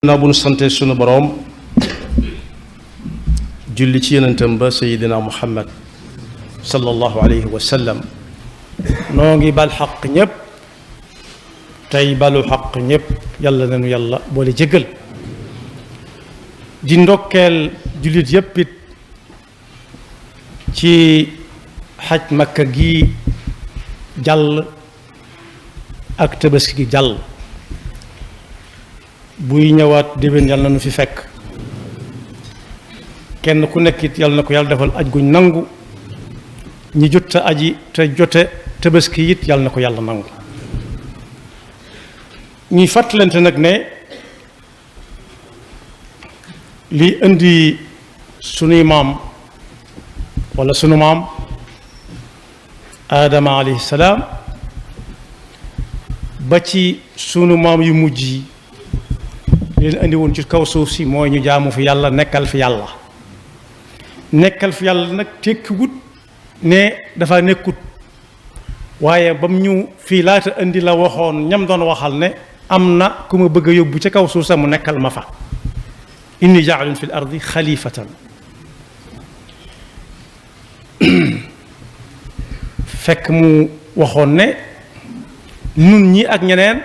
naa bu nu sante sunu boroom julli ci yonentam ba sayidina muhammad sallallahu alayhi wa sallam noo ngi bal xaq ñépp tey balu xaq ñépp yàlla nañu yàlla boole jéggal di ndokkeel jullit yépp it ci xaj makka gi jàll ak tabaski gi jàll buy ñëwaat déwén yàlla na nu fi fekk kenn ku nekk it yàlla na ko yàlla defal aj guñ nangu ñi jot a aji te jote tabaski it yàlla na ko yàlla nangu ñuy fàttalante nag ne li indi sunuy maam walla sunu maam aadama alayhi salaam ba ci sunu maam yu mujj yi leen indi woon ci kaw suuf si mooy ñu jaamu fi yàlla nekkal fi yàlla nag tekkiwut ne dafa nekkut waaye bam ñu fii laata indi la waxoon ñam doon waxal ne am na ku ma bëgg a yóbbu ca kaw suuf sa mu nekkal ma fa inni jaalun fi l ardi xalifatan fekk mu waxoon ne nun ñi ak ñeneen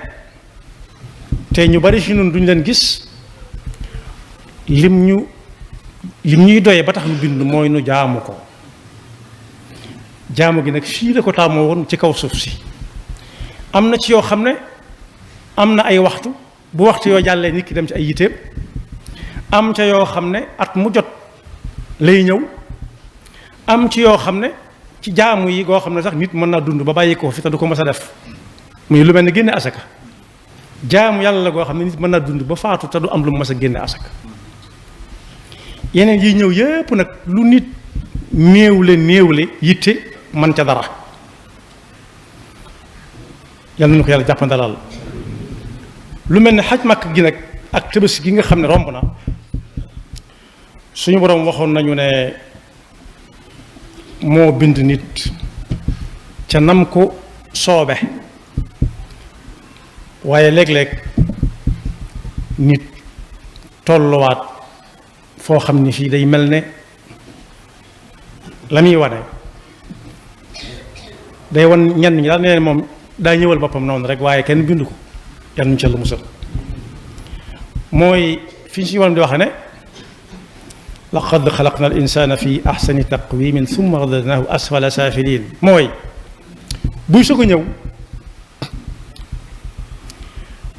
te ñu bari ci ñun duñ leen gis lim ñuy doye ba tax ñu bind mooy nu jaamu ko jaamu gi nag fii la ko taamoo woon ci kaw suuf si am na ci yoo xam ne am na ay waxtu bu waxtu yoo jàllee nit ki dem ci ay yiteem am ca yoo xam ne at mu jot lay ñëw am ci yoo xam ne ci jaamu yi goo xam ne sax nit mën naa dund ba bàyyi ko fi te du ko mës a def muy lu mel ni génne asaka jaamu yàlla la goo xam ne nit mën naa dund ba faatu te du am lu mu mës a génne asaka yeneen yi ñëw yépp nag lu nit néewle yitte man ca dara yàlla na ko yàlla jàppandalal lu mel ne xaj màkk gi nag ak tabaski gi nga xam ne romb na suñu boroom waxoon nañu ne moo bind nit ca nam ko soobe waaye léeg-léeg nit tolluwaat foo xam ni fii day mel ne la muy wane day wan ñenn ñi daal ne moom daa ñëwal boppam noonu rek waaye kenn bindu ko yal nañu ci Yàlla musal mooy fi ñu si waram di wax ne laqad xalaqna al insana fi ahsani taqwimin thumma radadnahu asfala safilin mooy buy soog a ñëw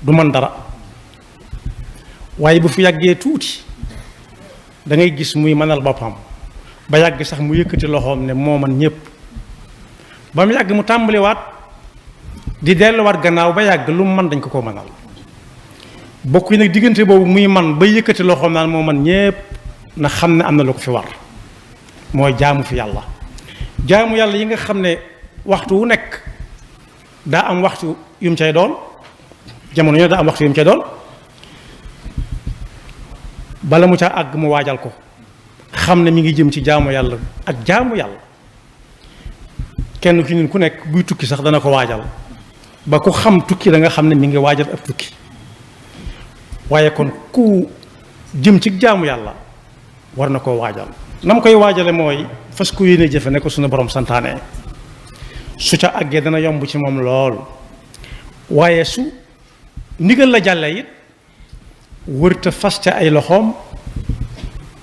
du man dara waaye bu fi yàggee tuuti da ngay gis muy mënal boppam ba yàgg sax mu yëkkati loxoom ne moo man ñépp ba mu yàgg mu tàmbaliwaat di delluwaat gannaaw ba yàgg lu mu man dañ ko mënal bokk yi nag diggante boobu muy man ba yëkkati loxoom naan moo man ñépp na xam ne am na lu ko fi war mooy jaamu fi yàlla jaamu yàlla yi nga xam ne waxtu wu nekk daa am waxtu yum cay doon jamono ñoo daa am waxtu yum cay doon bala mu ca àgg mu waajal ko xam ne mi ngi jëm ci jaamu yàlla ak jaamu yàlla kenn ki ñun ku nekk buy tukki sax dana ko waajal ba ku xam tukki da nga xam ne mi ngi waajal ab tukki waaye kon ku jëm ci jaamu yàlla war na koo waajal na mu koy waajale mooy fas ku yéene jëfe ne ko suñu borom santaane su ca àggee dana yomb ci moom lool waaye su ndigal la jàlle it wërta fas ca ay loxoom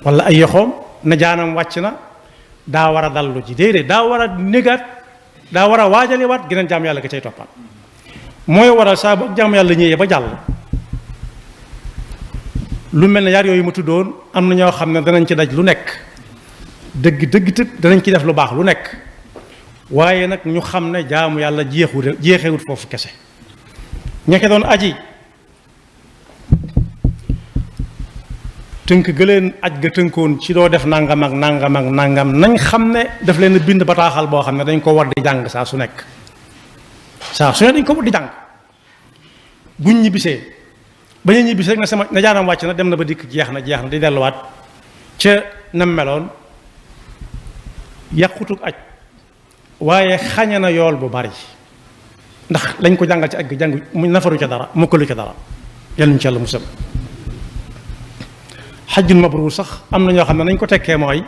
walla ay yoxoom na jaanam wàcc na daa war a dallu ji déedéet daa war a négaat daa war a waajale waat geneen jaamu yàlla ga cay toppaat mooy waral saa bu ak jaamu yàlla ñëwee ba jàll lu mel ne yaar yooyu ma tuddoon am na ñoo xam ne danañ ci daj lu nekk dëgg danañ ci def lu baax lu nekk waaye nag ñu xam ne jaamu yàlla jeexewut foofu kese ñeke doon aji tënk gëleen aj ga tënkoon ci doo def nangam ak nangam ak nangam nañ xam ne daf leen bind bataaxal boo xam ne dañ ko war di jàng saa su nekk saa su ne dañ ko war di jàng buñ ñibbisee bañ a ñibbisee rek na jaanam wàcc na dem na ba dikk jeex na di delluwaat ca nam meloon yàqutuk aj waaye xañe na yool bu bari ndax lañ ko jàngal ci aj ga jàng mu nafaru ca dara mokkalu ca dara yàlla ñu ci yàlla musal xajjul mabruur sax am na ñoo xam ne nañ ko tekkee mooy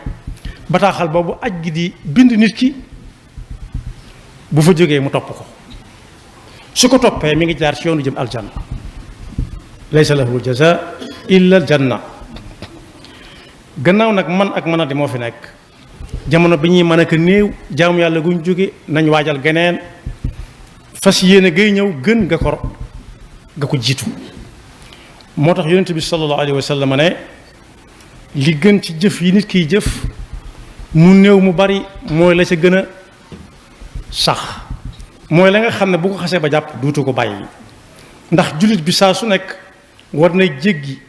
bataaxal boobu aj gi di bind nit ki bu fa jógee mu topp ko su ko toppee mi ngi jaar ci yoonu jëm aljanna laysa lahu jaza illa aljanna. gannaaw nag man ak manati moo fi nekk jamono bi ñuy mën a ko néew jaamu yàlla guñ jóge nañ waajal geneen fas yéene gay ñëw gën nga ko jiitu. moo tax yonent bi sallallahu alayhi wa sallam ne li gën ci jëf yi nit kiy jëf mu néew mu bari mooy la ca gën a sax mooy la nga xam ne bu ko xasee ba jàpp duutu ko bàyyi ndax jullit bi saa su nekk war na jéggi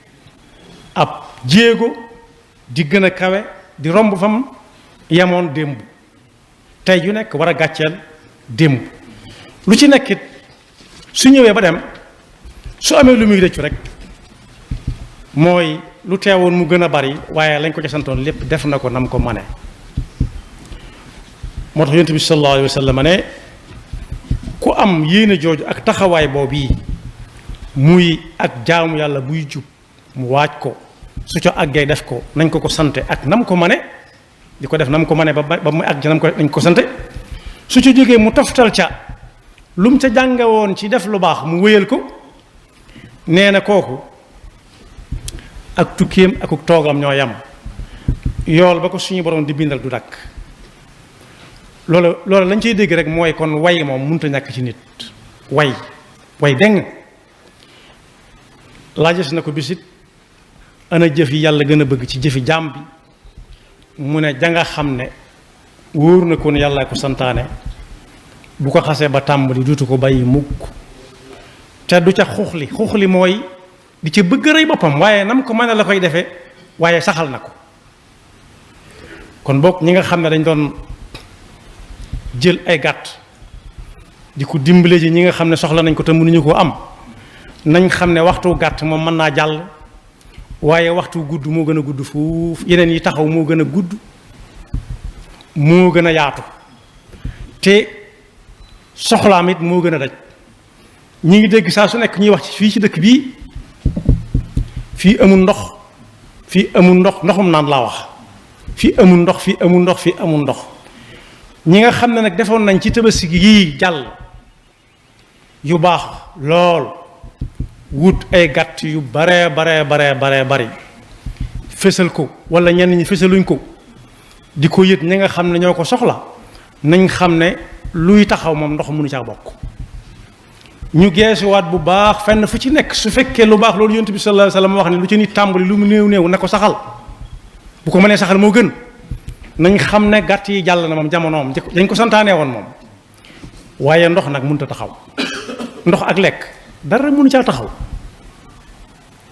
ab jéego di gën a kawe di romb fam yemoon démb tey yu nekk war a gàcceel démb lu ci nekkit su ñëwee ba dem su amee lu muy rëccu rek mooy lu teewoon mu gën a bari waaye lañ ko ca santoon lépp def na ko nam ko mane. moo tax yonent bi sallallahu alayhi wa sallam ne ku am yéene jooju ak taxawaay boobu yi muy ak jaamu yàlla buy jub mu waaj ko su ca àggee def ko nañ ko sante ak nam ko mane di ko def nam ko mane ba mu àgg nam ko nañ ko sante su ca jógee mu toftal ca lu mu ca jànge woon ci def lu baax mu wéyal ko nee na kooku ak tukkeem ak toogam ñoo yam yool ba ko suñu borom di bindal du dakk loolu lañ ciy dégg rek mooy kon way moom mënut a ñàkk ci nit way deng laajes na ko bisit ana jëf yi yàlla gën a bëgg ci jëfi jaam bi mu ne janga xam ne wóor na ko ne yàlla ko santaane bu ko xasee ba tàmbali duutu ko bàyyi mukk te du ca xuuxli mooy di ca bëgg rëy boppam waaye nam ko mën a la koy defee waaye saxal na ko. kon boog ñi nga xam ne dañ doon jël ay gàtt di ko dimbale ji ñi nga xam ne soxla nañ ko te mënuñu koo am nañ xam ne waxtu gàtt moom mën naa jàll waaye waxtu gudd moo gën a gudd fuuf yeneen yi taxaw moo gën a gudd moo gën a yaatu te soxlaam it moo gën a daj. ñi ngi dégg saa su nekk ñuy wax ci fii ci dëkk bii fii amul ndox ndoxum naan laa wax fii amul ndox ñi nga xam ne nag defoon nañ ci tabaski yii jàll yu baax lool wut ay gàtt yu bare bari fésal ko wala ñenn ñi fésaluñ ko di ko yët ñi nga xam ne ñoo ko soxla nañ xam ne luy taxaw moom ndox mënu caa bokk. ñu geesuwaat bu baax fenn fu ci nekk su fekkee lu baax loolu yonent bi sallallahu alayhi wasallam wax ne lu ci nit tàmbali lu mu néew na ko saxal bu ko mënee saxal moo gën nañ xam ne gàtt yi jàll na moom jamonoom dañ ko santaanee woon moom waaye ndox nag mënut a taxaw ndox ak lekk dara mënu caa taxaw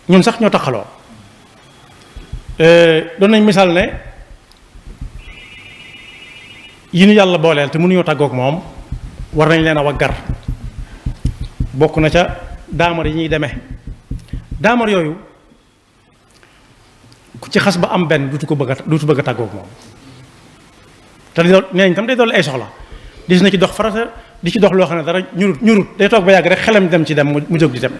ñun sax ñoo taxaloo doon nañ misaal ne yi ñu yàlla booleel te mënuñoo tàggoog moom war nañ leen a waggar bokk na ca daamar yi ñuy demee daamar yooyu ku ci xas ba am benn duutu bëgg a tàggoog moom te nee nañ tam day dolli ay soxla dis na ci dox farata di ci dox loo xam ne dara ñurut day toog ba yàgg rek xelam dem ci dem mu jóg di dem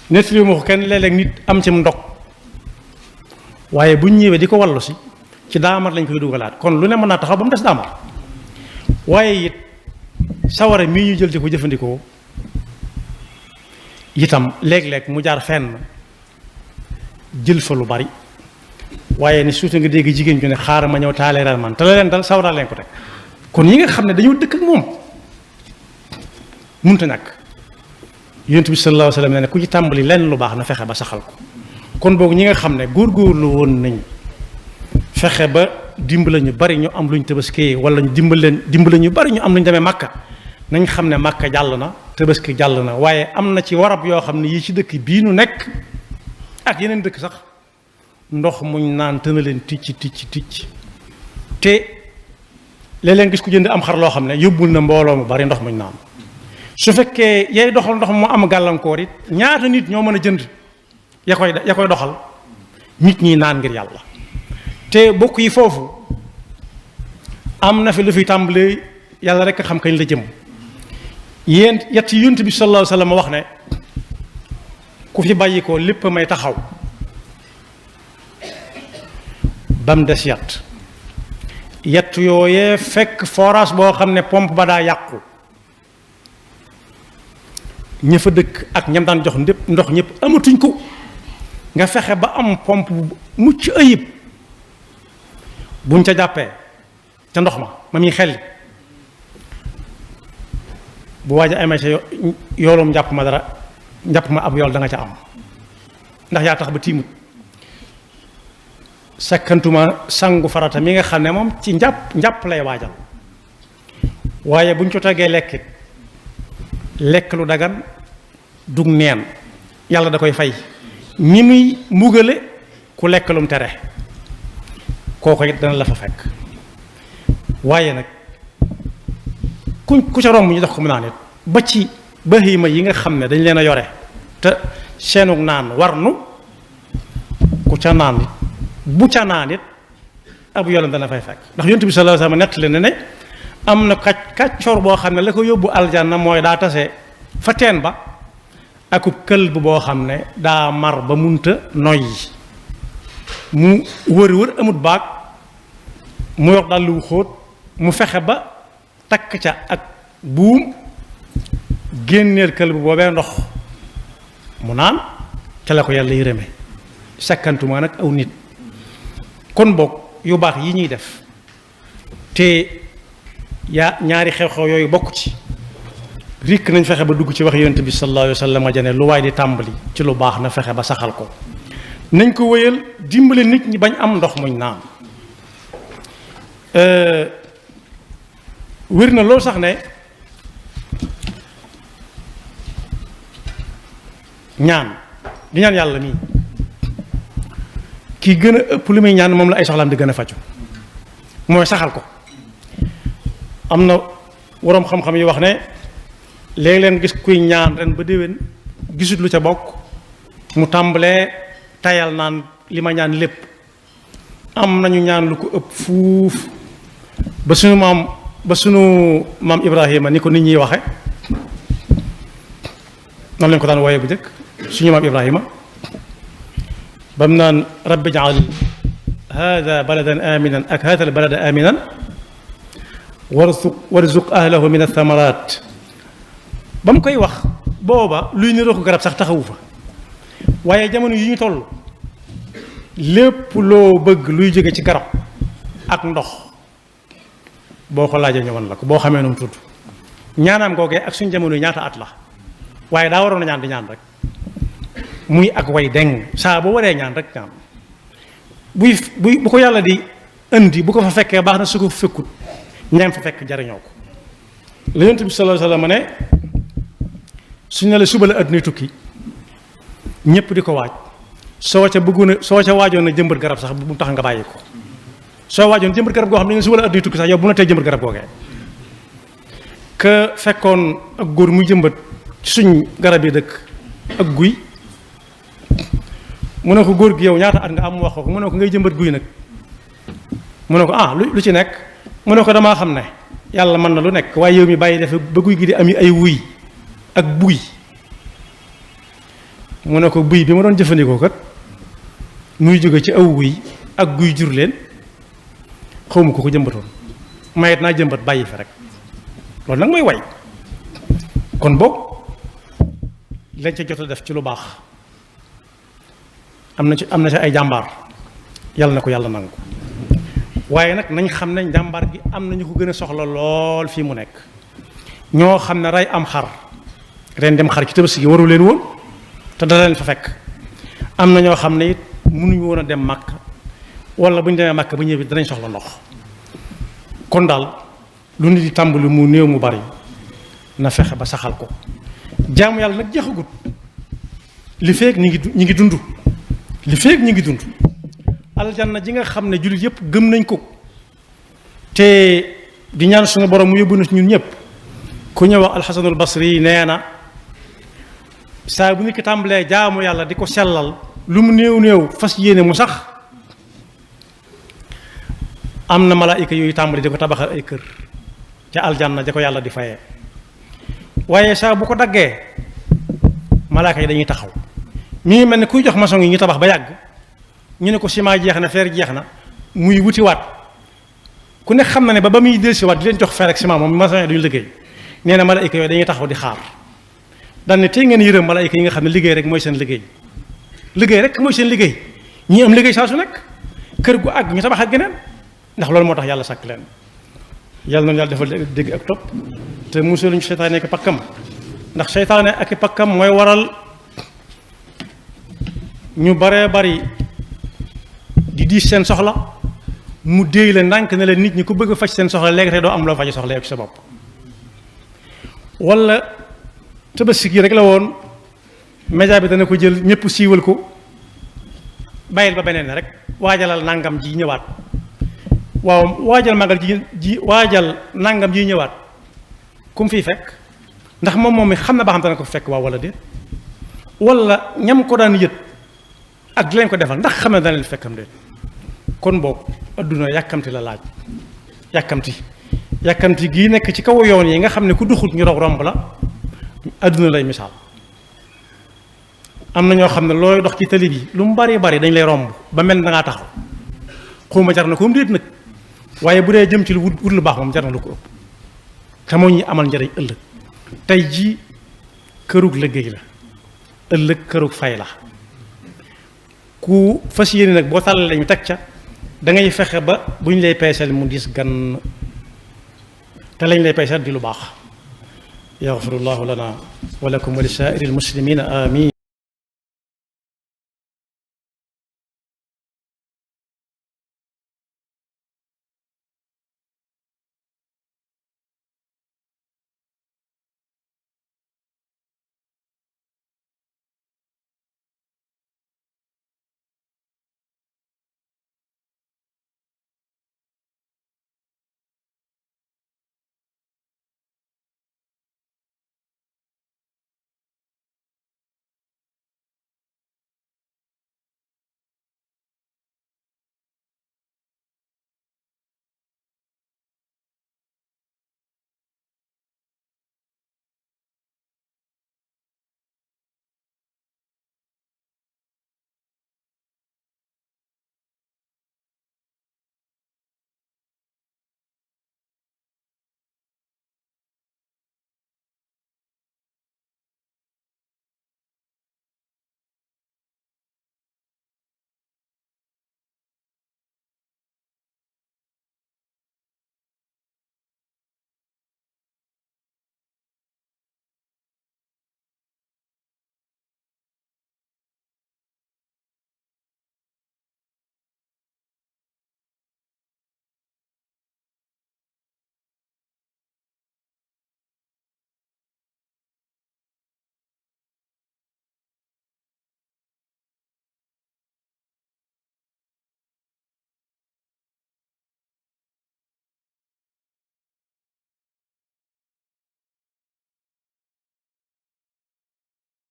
nett li ma ko kenn léeg-léeg nit am ci ndog waaye buñ ñëwee di ko wallu si ci daamar lañ koy dugalaat kon lu ne mën naa taxaw ba mu des daamar waaye it sawara mii ñu jël di ko jëfandikoo itam léeg-léeg mu jaar fenn jël fa lu bari waaye ni suuta nga dégg jigéen ñu ne xaaral ma ñëw taaleeral man te la leen dal sawara leen ko teg kon ñi nga xam ne dañoo dëkk ak moom mënut a ñàkk yonent bi sallallahu alayhi wa sallam ne ku ci tàmbali lenn lu baax na fexe ba saxal ko kon boog ñi nga xam ne góorgóorlu woon nañ fexe ba dimbale ñu bari ñu am luñ tabaski wala ñu dimbale ñu bari ñu am luñ demee Makka nañ xam ne Makka jàll na tabaski jàll na waaye am na ci warab yoo xam ne yii ci dëkk bii nu nekk ak yeneen dëkk sax ndox muñ naan tëna leen ticc te léeg-léeg gis ku jënd am xar loo xam ne yóbbul na mbooloo mu bari ndox muñ naan su fekkee yay doxal ndox mu am gàllankoor it ñaata nit ñoo mën a jënd ya koy doxal nit ñi naan ngir yàlla te bokk yi foofu am na fi lu fi tàmbalee yàlla rek a xam kañ la jëm yéen yett yi Yonent bi sallallahu alayhi wa sallam wax ne ku fi bàyyi ko lépp may taxaw ba mu des yett yooyee fekk forage boo xam ne pompe ba daa yàqu ña fa dëkk ak ñam daan jox ndépp ndox ñëpp amatuñ ko nga fexe ba am pompe bu mucc ayib buñ ca jàppee ca ndox ma muy xelli bu waaj a amee ca yoolum njàpp ma ab yool da nga ca am ndax yaa tax ba tiimut sakkantuma sangu farata mi nga xam ne moom ci njàpp lay waajal waaye buñ ko tegee lekk lu dagan dug neen yàlla da koy fay ni muy mbugale ku lekk lum tere kooko it dana la fa fekk waaye nag ku ca romb ñu dox ko mu naan it ba ci bahima yi nga xam ne dañ leen a yore te seenug naan war nu ku ca naan it bu ca naan it ab yolam dana fay fekk ndax yonent bi sallallahu alayhi wasallam nettali ne am na kàccoor boo xam ne la ko yóbbu aljanna mooy daa tase fa teen ba akub këlb boo xam ne daa mar ba munta noyyi mu wër amut baag mu yor dal lu xóot mu fexe ba takk ca ak buum génneel këlb boobee ndox mu naan ca la ko yàlla yërëme sakkantuma nag aw nit kon boog yu baax yi ñuy def te ñaari xew-xew yooyu bokk ci rikk nañ fexe ba dugg ci wax yonent bi sallallahu alayhi wa sallam jane lu waay di tàmbali ci lu baax na fexe ba saxal ko nañ ko wéyal dimbale nit ñi bañ am ndox muñ naan wér na loolu sax ne ñaan di ñaan yàlla mii kii gën a ëpp li muy ñaan moom la ay soxlaam di gën a faju mooy saxal ko am na waroom xam-xam yi wax ne léegi leen gis kuy ñaan ren ba déwén gisut lu ca bokk mu tàmbalee tayal naan li ma ñaan lépp am nañu ñaan lu ko ëpp fuuf ba sunu maam Ibrahima ni ko nit ñiy waxe noonu lañ ko daan wooyee bu njëkk suñu maam Ibrahima ba mu naan rabbi ij'al hada baladan aminan ak hada al balada aminan warzuq ahlahu min athamarat ba mu koy wax booba luy niroo ko garab sax taxawu fa waaye jamono yi ñu toll lépp loo bëgg luy jóge ci garab ak ndox boo ko laajee ñu wan la ko boo xamee nu mu tudd ñaanaam googee ak suñu jamono yi ñaata at la waaye daa waroon a ñaan di ñaan rek muy ak way deng saa boo waree ñaan rek ñaan bu ko yàlla di indi bu ko fa fekkee baax na su ko fekkut ñaan fa fekk jariñoo ko la yonent bi sallallahu alayhi wasallam ne suñu ne la suba la àdduna tukki ñëpp di ko waaj soo ca waajoon na jëmbat garab sax bu mu tax nga bàyyi ko soo waajoon jëmbat garab goo xam ne suba la àdduna tukki sax yow bu na tey jëmbat garab googee que fekkoon ak góor muy jëmbat ci suñ garab yi dëkk ak guy mu ne ko góor gi yow ñaata at nga am mu wax ko mu ne ko ngay jëmbat guy nag mu ne ko lu ci nekk mu ne ko damaa xam ne yàlla mën na lu nekk waaye yow mi bàyyi defe ba guy gi di am ay wuy ak buy mu ne ko buy bi ma doon jëfandikoo kat muy jóge ci aw wuy ak guy jur leen xawma ko jëmbatoon mayet naa jëmbat bàyyi fi rek loolu nag mooy way kon boog lañ ca jot a def ci lu baax am na ci ay jàmbaar yàlla na ko yàlla nangu waaye nag nañ xam ne jàmbaar gi am na ñu ko gën a soxla lool fii mu nekk ñoo xam ne rey am xar ren dem xar ci Tabaski gi waru leen woon te dana leen fa fekk am na ñoo xam ne it mënuñu woon a dem màkk wala bu ñu demee màkk ba ñëw danañ soxla ndox kon daal lu nit di tàmbali mu néew mu bari na fexe ba saxal ko jaamu yàlla nag jeexagut li feek ñi ngi dund li feek ñi ngi dund aljanna ji nga xam ne jullit yëpp gëm nañ ko te di ñaan suñu borom mu yóbbu na ñun ñëpp ku ñëw wax alxasanul basri nee na saa bu nit ki tàmbalee jaamu yàlla di ko sellal lu mu néew fas yéene mu sax am na malaayika yooyu tàmbali di ko tabaxal ay kër ca aljanna ja ko yàlla di fayee waaye saa bu ko daggee malaaka yi dañuy taxaw mi ngi mel ne kuy jox maçon yi ñu tabax ba yàgg ñu ne ko ciment jeex na fer jeex na muy wutiwaat ku ne xam na ne ba muy dellusiwaat di leen jox fer ak ciment moom maçon duñu liggéey nee na malaayika yooyu dañuy taxaw di xaar daan ne tey ngeen yërëm malaayika yi nga xam ne liggéey rek mooy seen liggéey liggéey rek mooy seen liggéey ñi am liggéey saa su nekk kër gu àgg ñu tabax ak geneen ndax loolu moo tax yàlla sàkk leen yàlla noonu yàlla defal dégg ak topp te musaluñu seytaane ak pakkam ndax seytaane ak pakkam mooy waral ñu baree bari di diis seen soxla mu déey la ndànk ne la nit ñi ku bëgg a faj seen soxla léegi tey doo am loo faji soxla yow ci sa bopp wala tabaski gi rek la woon média bi dana ko jël ñëpp siiwal ko bàyyil ba beneen rek waajalal nangam ji ñëwaat waaw waajal magal ji waajal nangam ji ñëwaat ku mu fiy fekk ndax moom mi xam na ba xam dana ko fekk waaw wala déet wala ñam ko daan yët ak di leen ko defal ndax xam ne dana leen fekkam déet kon boog adduna yàkkamti la laaj yàkkamti gii nekk ci kaw yoon yi nga xam ne ku duxut ñu romb la adduna lay misaal am na ñoo xam ne looy dox ci tali bi lu mu bari bari dañ lay romb ba mel na dangaa taxaw xawma jar na ko mu déet nag waaye bu dee jëm ci lu wut lu baax moom jar na lu ko ëpp te moo ñi amal njëriñ ëllëg tey ji kërug liggéey la ëllëg kërug fay la ku fas yéene nag boo tàllalee ñu teg ca da ngay fexe ba bu ñu lay peeseel mu diis gan te lañ lay peeseel di lu baax yaxfirullahu lana wa lakum wa li saa'iril muslimina amin